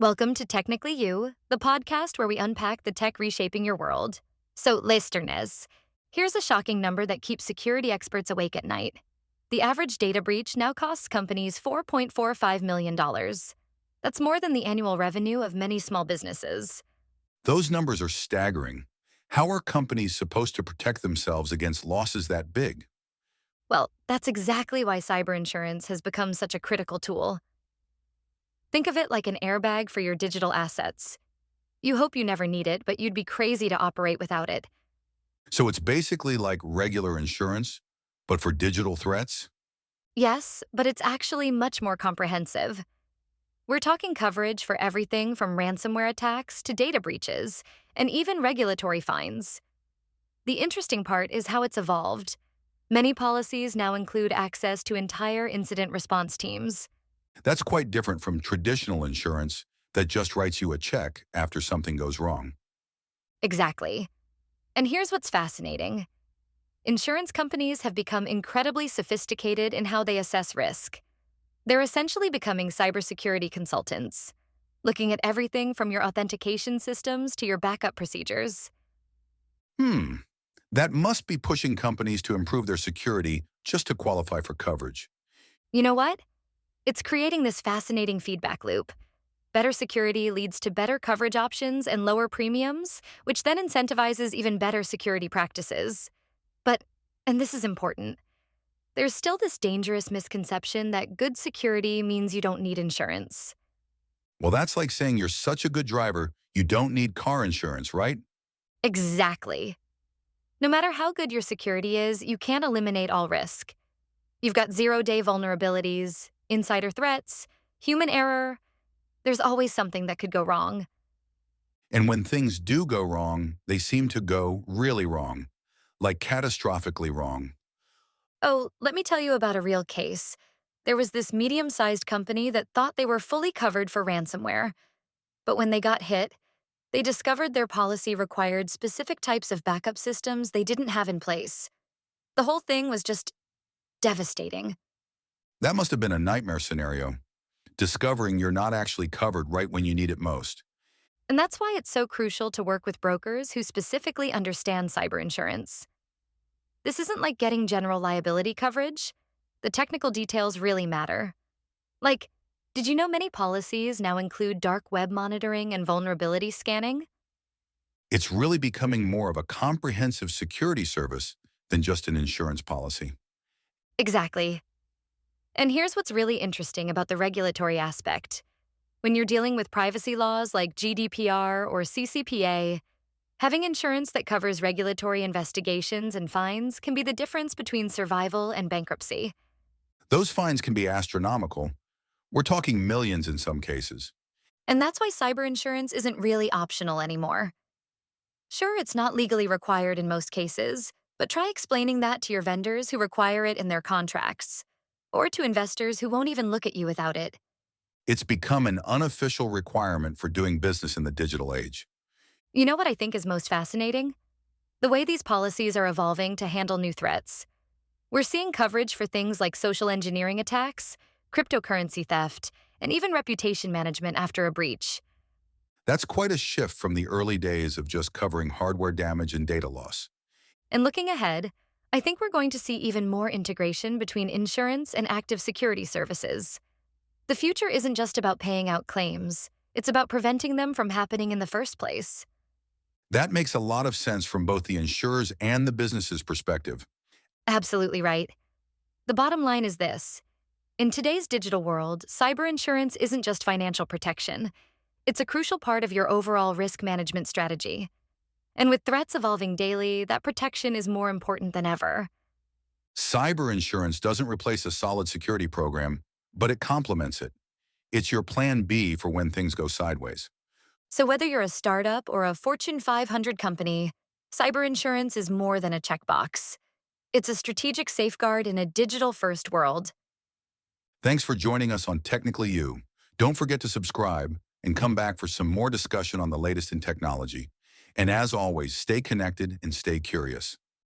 Welcome to Technically You, the podcast where we unpack the tech reshaping your world. So, listeners, here's a shocking number that keeps security experts awake at night. The average data breach now costs companies $4.45 million. That's more than the annual revenue of many small businesses. Those numbers are staggering. How are companies supposed to protect themselves against losses that big? Well, that's exactly why cyber insurance has become such a critical tool. Think of it like an airbag for your digital assets. You hope you never need it, but you'd be crazy to operate without it. So it's basically like regular insurance, but for digital threats? Yes, but it's actually much more comprehensive. We're talking coverage for everything from ransomware attacks to data breaches, and even regulatory fines. The interesting part is how it's evolved. Many policies now include access to entire incident response teams. That's quite different from traditional insurance that just writes you a check after something goes wrong. Exactly. And here's what's fascinating. Insurance companies have become incredibly sophisticated in how they assess risk. They're essentially becoming cybersecurity consultants, looking at everything from your authentication systems to your backup procedures. Hmm, that must be pushing companies to improve their security just to qualify for coverage. You know what? It's creating this fascinating feedback loop. Better security leads to better coverage options and lower premiums, which then incentivizes even better security practices. But, and this is important, there's still this dangerous misconception that good security means you don't need insurance. Well, that's like saying you're such a good driver, you don't need car insurance, right? Exactly. No matter how good your security is, you can't eliminate all risk. You've got zero-day vulnerabilities, insider threats, human error. There's always something that could go wrong. And when things do go wrong, they seem to go really wrong, like catastrophically wrong. Oh, let me tell you about a real case. There was this medium-sized company that thought they were fully covered for ransomware. But when they got hit, they discovered their policy required specific types of backup systems they didn't have in place. The whole thing was just devastating. That must have been a nightmare scenario, discovering you're not actually covered right when you need it most. And that's why it's so crucial to work with brokers who specifically understand cyber insurance. This isn't like getting general liability coverage. The technical details really matter. Like, did you know many policies now include dark web monitoring and vulnerability scanning? It's really becoming more of a comprehensive security service than just an insurance policy. Exactly. And here's what's really interesting about the regulatory aspect. When you're dealing with privacy laws like GDPR or CCPA, having insurance that covers regulatory investigations and fines can be the difference between survival and bankruptcy. Those fines can be astronomical. We're talking millions in some cases. And that's why cyber insurance isn't really optional anymore. Sure, it's not legally required in most cases, but try explaining that to your vendors who require it in their contracts, or to investors who won't even look at you without it. It's become an unofficial requirement for doing business in the digital age. You know what I think is most fascinating? The way these policies are evolving to handle new threats. We're seeing coverage for things like social engineering attacks, cryptocurrency theft, and even reputation management after a breach. That's quite a shift from the early days of just covering hardware damage and data loss. And looking ahead, I think we're going to see even more integration between insurance and active security services. The future isn't just about paying out claims, it's about preventing them from happening in the first place. That makes a lot of sense from both the insurer's and the business's perspective. Absolutely right. The bottom line is this. In today's digital world, cyber insurance isn't just financial protection. It's a crucial part of your overall risk management strategy. And with threats evolving daily, that protection is more important than ever. Cyber insurance doesn't replace a solid security program, but it complements it. It's your plan B for when things go sideways. So whether you're a startup or a Fortune 500 company, cyber insurance is more than a checkbox. It's a strategic safeguard in a digital-first world. Thanks for joining us on Technically You. Don't forget to subscribe and come back for some more discussion on the latest in technology. And as always, stay connected and stay curious.